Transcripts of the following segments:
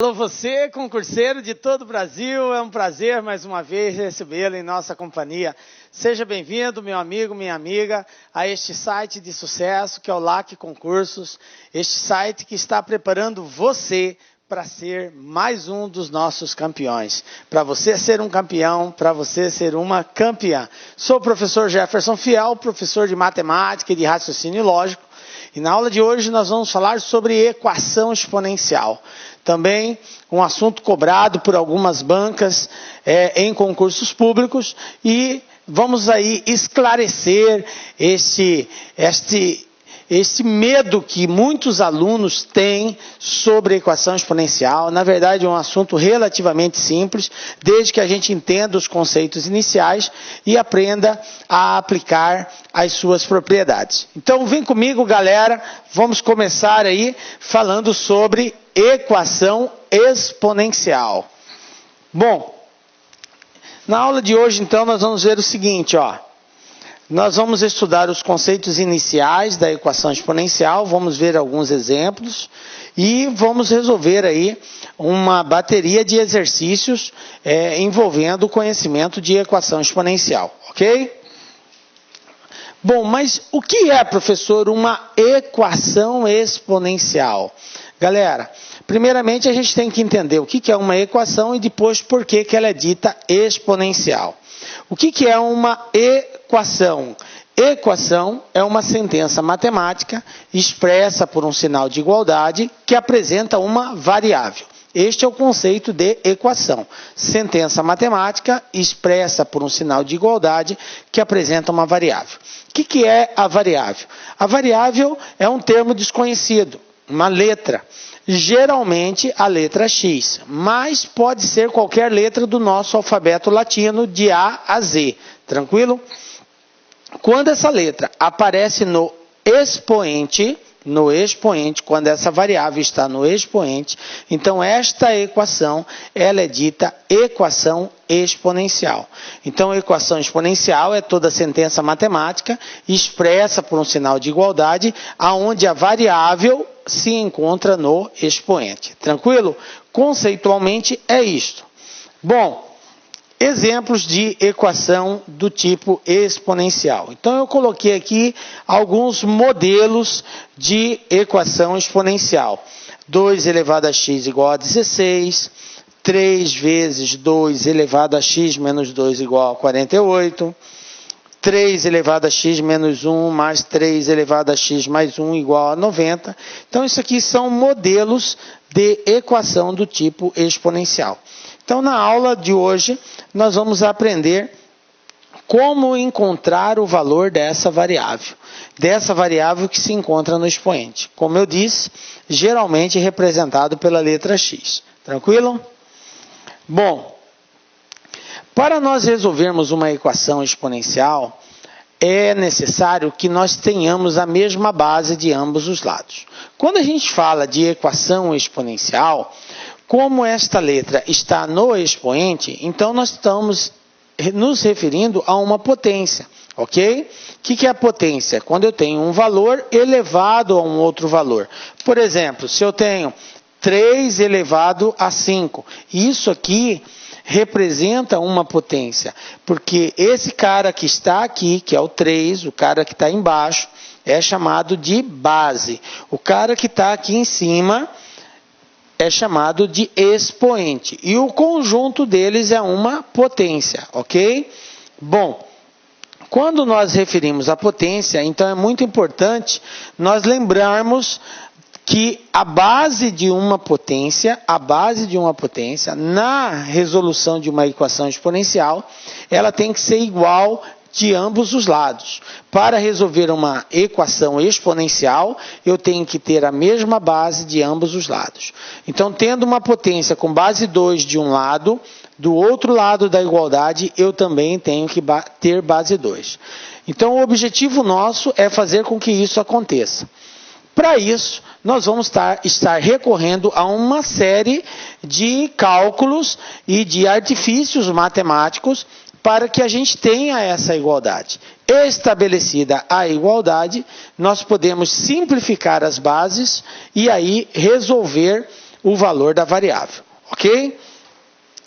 Alô você, concurseiro de todo o Brasil, é um prazer mais uma vez recebê-lo em nossa companhia. Seja bem-vindo, meu amigo, minha amiga, a este site de sucesso que é o LAC Concursos, este site que está preparando você para ser mais um dos nossos campeões. Para você ser um campeão, para você ser uma campeã. Sou o professor Jefferson Fiel, professor de matemática e de raciocínio lógico, e na aula de hoje nós vamos falar sobre equação exponencial. Também um assunto cobrado por algumas bancas em concursos públicos e vamos aí esclarecer este medo que muitos alunos têm sobre a equação exponencial. Na verdade, é um assunto relativamente simples, desde que a gente entenda os conceitos iniciais e aprenda a aplicar as suas propriedades. Então, vem comigo, galera, vamos começar aí falando sobre equação exponencial. Bom, na aula de hoje, então, nós vamos ver o seguinte, ó. Nós vamos estudar os conceitos iniciais da equação exponencial, vamos ver alguns exemplos e vamos resolver aí uma bateria de exercícios envolvendo o conhecimento de equação exponencial, ok? Bom, mas o que é, professor, uma equação exponencial? Galera, primeiramente a gente tem que entender o que é uma equação e depois por que ela é dita exponencial. O que é uma equação? Equação é uma sentença matemática expressa por um sinal de igualdade que apresenta uma variável. Este é o conceito de equação. Sentença matemática expressa por um sinal de igualdade que apresenta uma variável. O que é a variável? A variável é um termo desconhecido, uma letra. Geralmente a letra X, mas pode ser qualquer letra do nosso alfabeto latino de A a Z, tranquilo? Quando essa letra aparece no expoente, quando essa variável está no expoente, então esta equação, ela é dita equação exponencial. Então, a equação exponencial é toda sentença matemática expressa por um sinal de igualdade, aonde a variável se encontra no expoente. Tranquilo? Conceitualmente é isto. Bom, exemplos de equação do tipo exponencial. Então, eu coloquei aqui alguns modelos de equação exponencial. 2 elevado a x igual a 16, 3 vezes 2 elevado a x menos 2 igual a 48, 3 elevado a x menos 1 mais 3 elevado a x mais 1 igual a 90. Então, isso aqui são modelos de equação do tipo exponencial. Então, na aula de hoje, nós vamos aprender como encontrar o valor dessa variável que se encontra no expoente. Como eu disse, geralmente representado pela letra X. Tranquilo? Bom, para nós resolvermos uma equação exponencial, é necessário que nós tenhamos a mesma base de ambos os lados. Quando a gente fala de equação exponencial, como esta letra está no expoente, então nós estamos nos referindo a uma potência, ok? O que é a potência? Quando eu tenho um valor elevado a um outro valor. Por exemplo, se eu tenho 3 elevado a 5, isso aqui representa uma potência, porque esse cara que está aqui, que é o 3, o cara que está embaixo, é chamado de base. O cara que está aqui em cima é chamado de expoente. E o conjunto deles é uma potência, ok? Bom, quando nós referimos a potência, então é muito importante nós lembrarmos que a base de uma potência, na resolução de uma equação exponencial, ela tem que ser igual de ambos os lados. Para resolver uma equação exponencial, eu tenho que ter a mesma base de ambos os lados. Então, tendo uma potência com base 2 de um lado, do outro lado da igualdade, eu também tenho que ter base 2. Então, o objetivo nosso é fazer com que isso aconteça. Para isso, nós vamos estar recorrendo a uma série de cálculos e de artifícios matemáticos para que a gente tenha essa igualdade. Estabelecida a igualdade, nós podemos simplificar as bases e aí resolver o valor da variável, ok?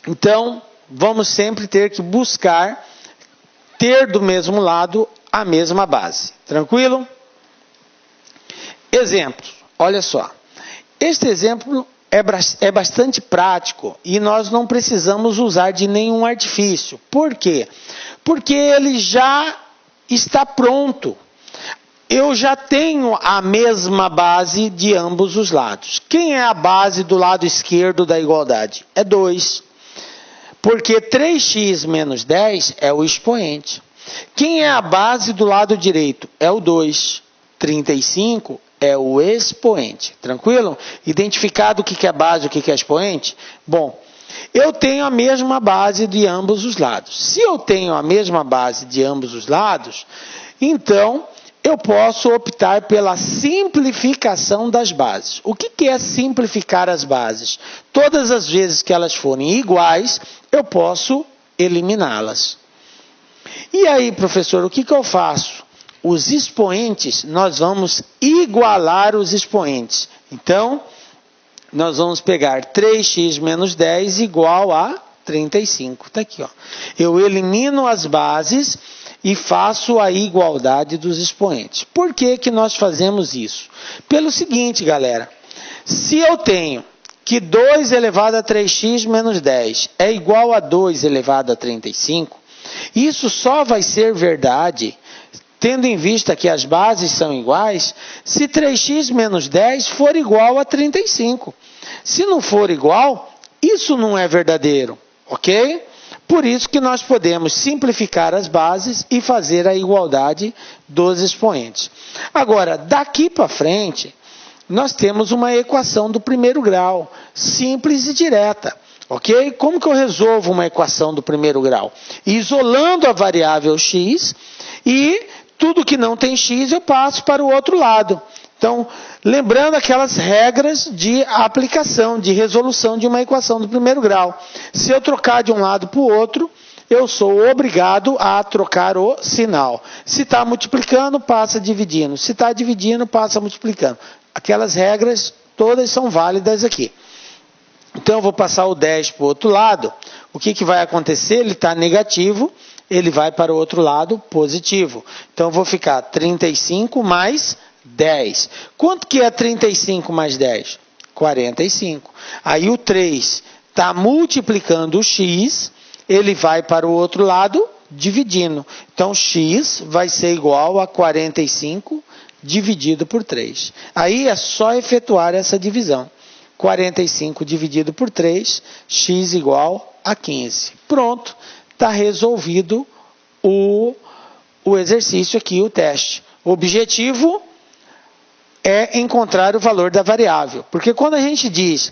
Então, vamos sempre ter que buscar ter do mesmo lado a mesma base. Tranquilo? Exemplos. Olha só. Este exemplo é bastante prático e nós não precisamos usar de nenhum artifício. Por quê? Porque ele já está pronto. Eu já tenho a mesma base de ambos os lados. Quem é a base do lado esquerdo da igualdade? É 2. Porque 3x menos 10 é o expoente. Quem é a base do lado direito? É o 2. 35 é o expoente. Tranquilo? Identificado o que é base e o que é expoente? Bom, eu tenho a mesma base de ambos os lados. Se eu tenho a mesma base de ambos os lados, então eu posso optar pela simplificação das bases. O que é simplificar as bases? Todas as vezes que elas forem iguais, eu posso eliminá-las. E aí, professor, o que eu faço? Os expoentes, nós vamos igualar os expoentes. Então, nós vamos pegar 3x menos 10 igual a 35. Está aqui, ó. Eu elimino as bases e faço a igualdade dos expoentes. Por que que nós fazemos isso? Pelo seguinte, galera. Se eu tenho que 2 elevado a 3x menos 10 é igual a 2 elevado a 35, isso só vai ser verdade, tendo em vista que as bases são iguais, se 3x menos 10 for igual a 35. Se não for igual, isso não é verdadeiro, ok? Por isso que nós podemos simplificar as bases e fazer a igualdade dos expoentes. Agora, daqui para frente, nós temos uma equação do primeiro grau, simples e direta. Ok? Como que eu resolvo uma equação do primeiro grau? Isolando a variável x e tudo que não tem x eu passo para o outro lado. Então, lembrando aquelas regras de aplicação, de resolução de uma equação do primeiro grau. Se eu trocar de um lado para o outro, eu sou obrigado a trocar o sinal. Se está multiplicando, passa dividindo. Se está dividindo, passa multiplicando. Aquelas regras todas são válidas aqui. Então, eu vou passar o 10 para o outro lado. O que vai acontecer? Ele está negativo, ele vai para o outro lado positivo. Então, eu vou ficar 35 mais 10. Quanto que é 35 mais 10? 45. Aí o 3 está multiplicando o x, ele vai para o outro lado dividindo. Então, x vai ser igual a 45 dividido por 3. Aí é só efetuar essa divisão. 45 dividido por 3, x igual a 15. Pronto, está resolvido o exercício aqui, o teste. O objetivo é encontrar o valor da variável. Porque quando a gente diz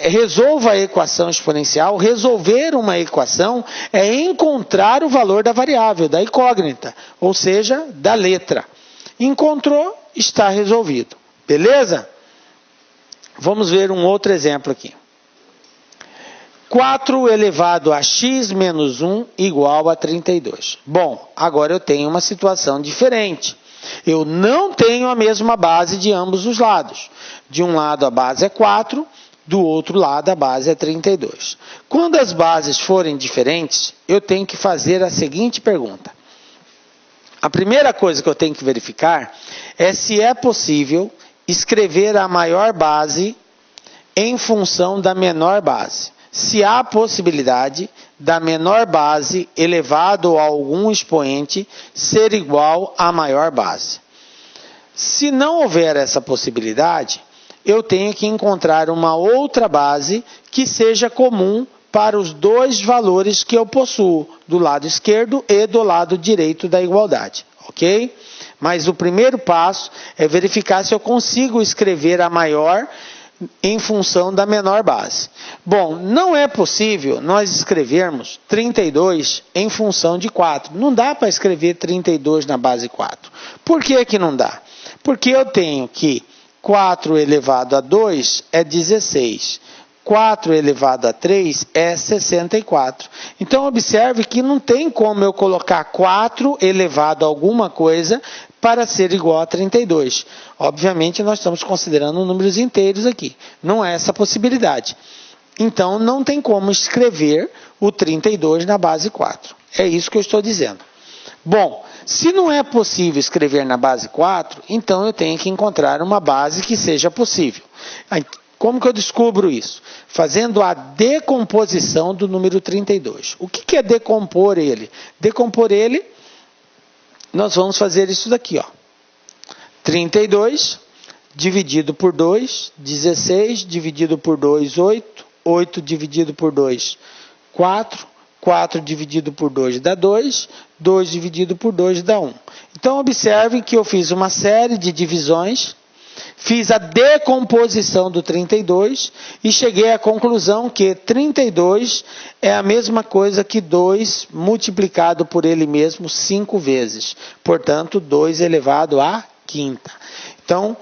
resolva a equação exponencial, resolver uma equação é encontrar o valor da variável, da incógnita, ou seja, da letra. Encontrou, está resolvido. Beleza? Vamos ver um outro exemplo aqui. 4 elevado a x menos 1 igual a 32. Bom, agora eu tenho uma situação diferente. Eu não tenho a mesma base de ambos os lados. De um lado a base é 4, do outro lado a base é 32. Quando as bases forem diferentes, eu tenho que fazer a seguinte pergunta. A primeira coisa que eu tenho que verificar é se é possível escrever a maior base em função da menor base. Se há possibilidade da menor base elevado a algum expoente ser igual à maior base. Se não houver essa possibilidade, eu tenho que encontrar uma outra base que seja comum para os dois valores que eu possuo, do lado esquerdo e do lado direito da igualdade, ok? Mas o primeiro passo é verificar se eu consigo escrever a maior em função da menor base. Bom, não é possível nós escrevermos 32 em função de 4. Não dá para escrever 32 na base 4. Por que que não dá? Porque eu tenho que 4 elevado a 2 é 16. 4 elevado a 3 é 64. Então, observe que não tem como eu colocar 4 elevado a alguma coisa para ser igual a 32. Obviamente, nós estamos considerando números inteiros aqui. Não é essa a possibilidade. Então, não tem como escrever o 32 na base 4. É isso que eu estou dizendo. Bom, se não é possível escrever na base 4, então eu tenho que encontrar uma base que seja possível. Como que eu descubro isso? Fazendo a decomposição do número 32. O que é decompor ele? Decompor ele, nós vamos fazer isso daqui, ó. 32 dividido por 2, 16 dividido por 2, 8. 8 dividido por 2, 4. 4 dividido por 2 dá 2. 2 dividido por 2 dá 1. Então, observem que eu fiz uma série de divisões, fiz a decomposição do 32 e cheguei à conclusão que 32 é a mesma coisa que 2 multiplicado por ele mesmo 5 vezes. Portanto, 2 elevado à quinta. Então,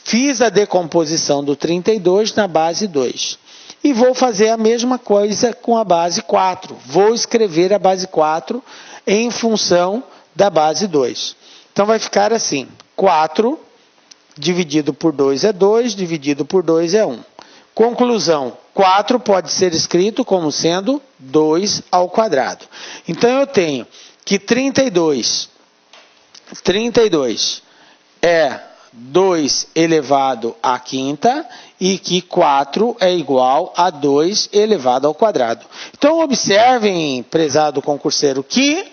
fiz a decomposição do 32 na base 2. E vou fazer a mesma coisa com a base 4. Vou escrever a base 4 em função da base 2. Então, vai ficar assim. 4 dividido por 2 é 2, dividido por 2 é 1. Conclusão, 4 pode ser escrito como sendo 2 ao quadrado. Então, eu tenho que 32 é 2 elevado à quinta e que 4 é igual a 2 elevado ao quadrado. Então, observem, prezado concurseiro, que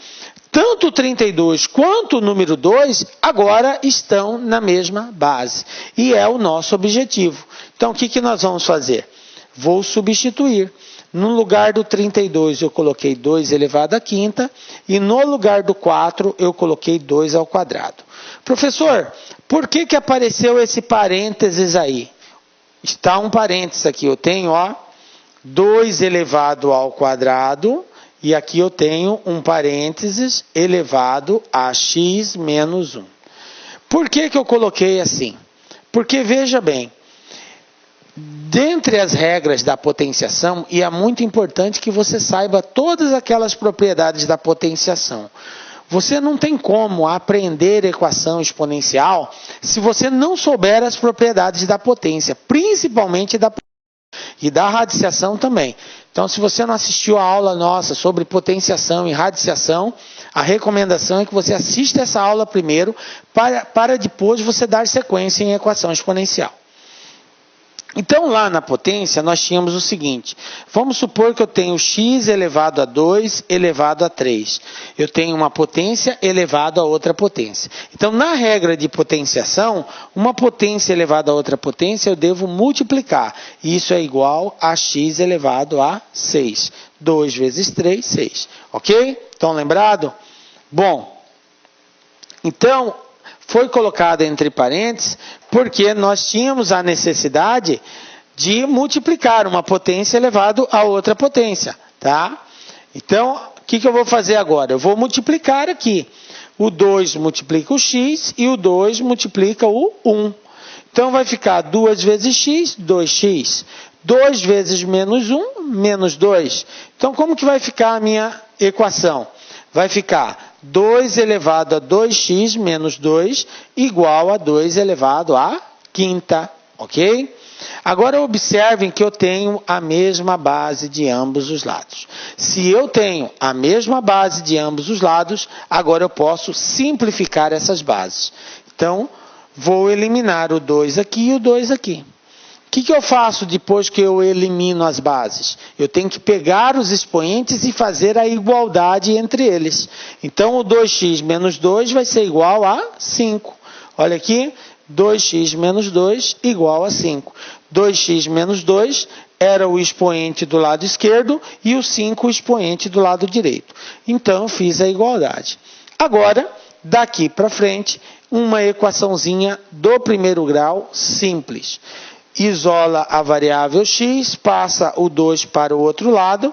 tanto o 32 quanto o número 2 agora estão na mesma base. E é o nosso objetivo. Então, o que nós vamos fazer? Vou substituir. No lugar do 32 eu coloquei 2 elevado à quinta e no lugar do 4 eu coloquei 2 ao quadrado. Professor, por que apareceu esse parênteses aí? Está um parênteses aqui. Eu tenho 2 elevado ao quadrado e aqui eu tenho um parênteses elevado a x menos 1. Por que eu coloquei assim? Porque, veja bem, dentre as regras da potenciação, e é muito importante que você saiba todas aquelas propriedades da potenciação. Você não tem como aprender equação exponencial se você não souber as propriedades da potência, principalmente da e da radiciação também. Então, se você não assistiu a aula nossa sobre potenciação e radiciação, a recomendação é que você assista essa aula primeiro para depois você dar sequência em equação exponencial. Então, lá na potência, nós tínhamos o seguinte. Vamos supor que eu tenho x elevado a 2 elevado a 3. Eu tenho uma potência elevada a outra potência. Então, na regra de potenciação, uma potência elevada a outra potência, eu devo multiplicar. Isso é igual a x elevado a 6. 2 vezes 3, 6. Ok? Estão lembrados? Bom, então, foi colocado entre parênteses porque nós tínhamos a necessidade de multiplicar uma potência elevado a outra potência, tá? Então, o que eu vou fazer agora? Eu vou multiplicar aqui. O 2 multiplica o x e o 2 multiplica o 1. Então, vai ficar 2 vezes x, 2x. 2 vezes menos 1, menos 2. Então, como que vai ficar a minha equação? Vai ficar 2 elevado a 2x menos 2 igual a 2 elevado à quinta, ok? Agora observem que eu tenho a mesma base de ambos os lados. Se eu tenho a mesma base de ambos os lados, agora eu posso simplificar essas bases. Então, vou eliminar o 2 aqui e o 2 aqui. O que eu faço depois que eu elimino as bases? Eu tenho que pegar os expoentes e fazer a igualdade entre eles. Então, o 2x menos 2 vai ser igual a 5. Olha aqui, 2x menos 2 igual a 5. 2x menos 2 era o expoente do lado esquerdo e o 5 o expoente do lado direito. Então, eu fiz a igualdade. Agora, daqui para frente, uma equaçãozinha do primeiro grau simples. Isola a variável x, passa o 2 para o outro lado.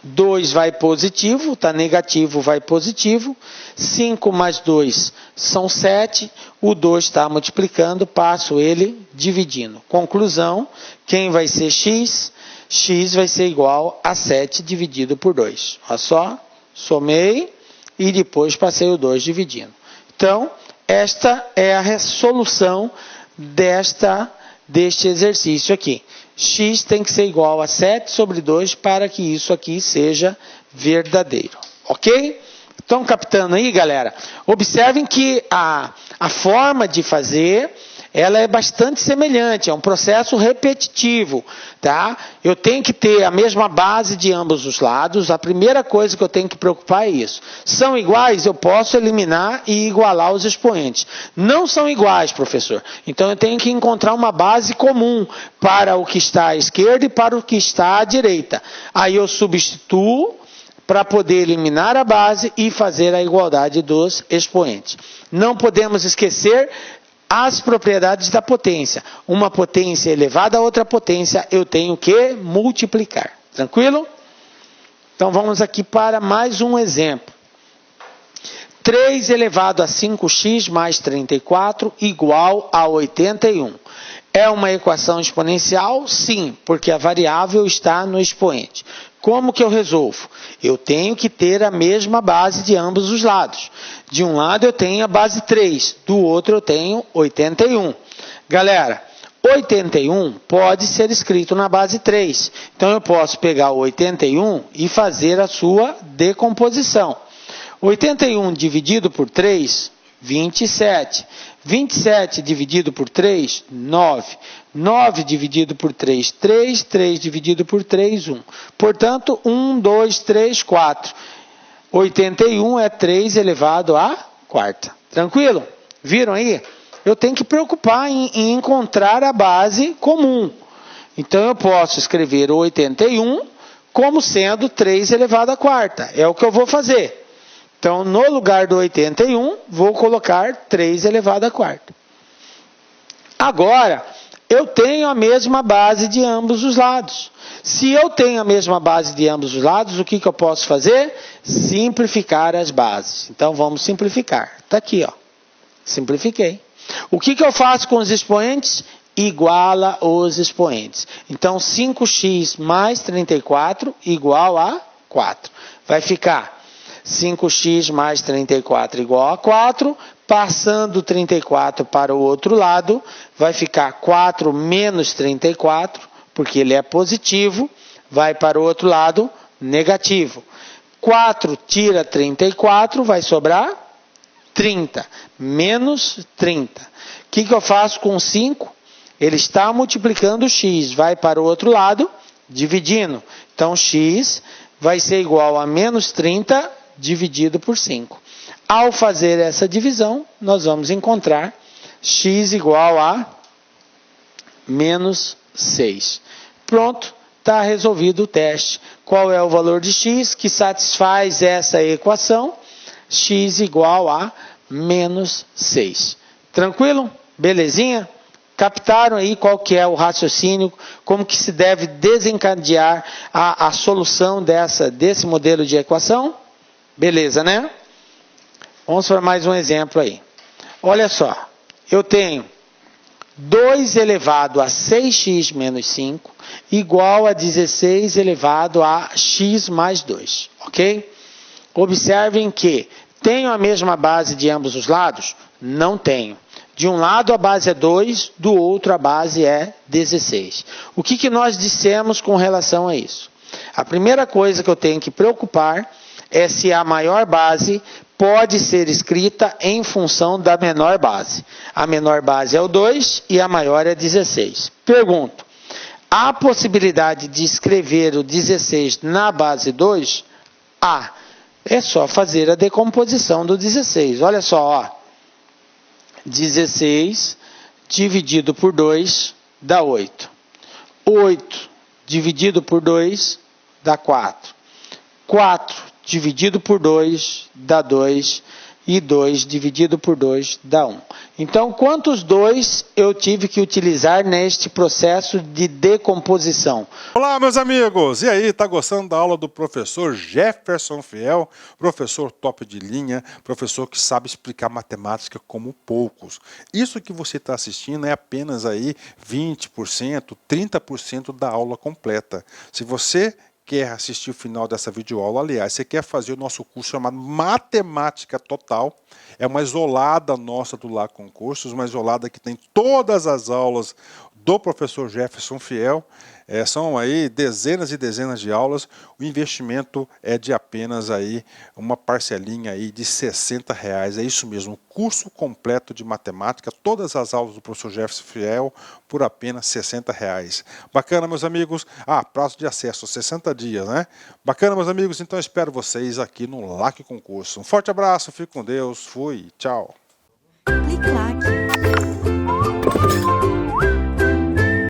2 vai positivo, está negativo, vai positivo. 5 mais 2 são 7. O 2 está multiplicando, passo ele dividindo. Conclusão, quem vai ser x? X vai ser igual a 7 dividido por 2. Olha só, somei e depois passei o 2 dividindo. Então, esta é a resolução deste exercício aqui. X tem que ser igual a 7 sobre 2 para que isso aqui seja verdadeiro. Ok? Estão captando aí, galera? Observem que a forma de fazer, ela é bastante semelhante, é um processo repetitivo, tá? Eu tenho que ter a mesma base de ambos os lados, a primeira coisa que eu tenho que preocupar é isso. São iguais, eu posso eliminar e igualar os expoentes. Não são iguais, professor. Então eu tenho que encontrar uma base comum para o que está à esquerda e para o que está à direita. Aí eu substituo para poder eliminar a base e fazer a igualdade dos expoentes. Não podemos esquecer as propriedades da potência. Uma potência elevada a outra potência, eu tenho que multiplicar. Tranquilo? Então vamos aqui para mais um exemplo. 3 elevado a 5x mais 34 igual a 81. É uma equação exponencial? Sim, porque a variável está no expoente. Como que eu resolvo? Eu tenho que ter a mesma base de ambos os lados. De um lado eu tenho a base 3, do outro eu tenho 81. Galera, 81 pode ser escrito na base 3. Então eu posso pegar o 81 e fazer a sua decomposição. 81 dividido por 3, 27. 27 dividido por 3, 9. 9 dividido por 3, 3. 3 dividido por 3, 1. Portanto, 1, 2, 3, 4. 81 é 3 elevado à quarta. Tranquilo? Viram aí? Eu tenho que preocupar em encontrar a base comum. Então, eu posso escrever o 81 como sendo 3 elevado à quarta. É o que eu vou fazer. Então, no lugar do 81, vou colocar 3 elevado à quarta. Agora, eu tenho a mesma base de ambos os lados. Se eu tenho a mesma base de ambos os lados, o que eu posso fazer? Simplificar as bases. Então, vamos simplificar. Está aqui, ó. Simplifiquei. O que eu faço com os expoentes? Iguala os expoentes. Então, 5x mais 34 igual a 4. Vai ficar 5x mais 34 igual a 4. Passando 34 para o outro lado, vai ficar 4 menos 34, porque ele é positivo, vai para o outro lado, negativo. 4 tira 34, vai sobrar 30, menos 30. O que eu faço com 5? Ele está multiplicando o x, vai para o outro lado, dividindo. Então, x vai ser igual a menos 30 dividido por 5. Ao fazer essa divisão, nós vamos encontrar x igual a menos 6. Pronto, está resolvido o teste. Qual é o valor de x que satisfaz essa equação? X igual a menos 6. Tranquilo? Belezinha? Captaram aí qual que é o raciocínio, como que se deve desencadear a solução desse modelo de equação? Beleza, né? Vamos para mais um exemplo aí. Olha só, eu tenho 2 elevado a 6x menos 5 igual a 16 elevado a x mais 2, ok? Observem que tenho a mesma base de ambos os lados? Não tenho. De um lado a base é 2, do outro a base é 16. O que nós dissemos com relação a isso? A primeira coisa que eu tenho que preocupar é se a maior base pode ser escrita em função da menor base. A menor base é o 2 e a maior é 16. Pergunto, há possibilidade de escrever o 16 na base 2? Há. É só fazer a decomposição do 16. Olha só, ó. 16 dividido por 2 dá 8. 8 dividido por 2 dá 4. 4 dividido por 2 dá 2. E 2 dividido por 2 dá 1. Então, quantos 2 eu tive que utilizar neste processo de decomposição? Olá, meus amigos! E aí, tá gostando da aula do professor Jefferson Fiel? Professor top de linha, professor que sabe explicar matemática como poucos. Isso que você está assistindo é apenas aí 20%, 30% da aula completa. Se você quer assistir o final dessa videoaula, aliás, você quer fazer o nosso curso chamado Matemática Total, é uma isolada nossa do Lá Concursos, uma isolada que tem todas as aulas do professor Jefferson Fiel, são aí dezenas e dezenas de aulas, o investimento é de apenas aí uma parcelinha aí de R$60, é isso mesmo, curso completo de matemática, todas as aulas do professor Jefferson Fiel por apenas R$60. Bacana, meus amigos? Prazo de acesso, 60 dias, né? Bacana, meus amigos? Então eu espero vocês aqui no LAC Concurso. Um forte abraço, fique com Deus, fui, tchau. Clique lá.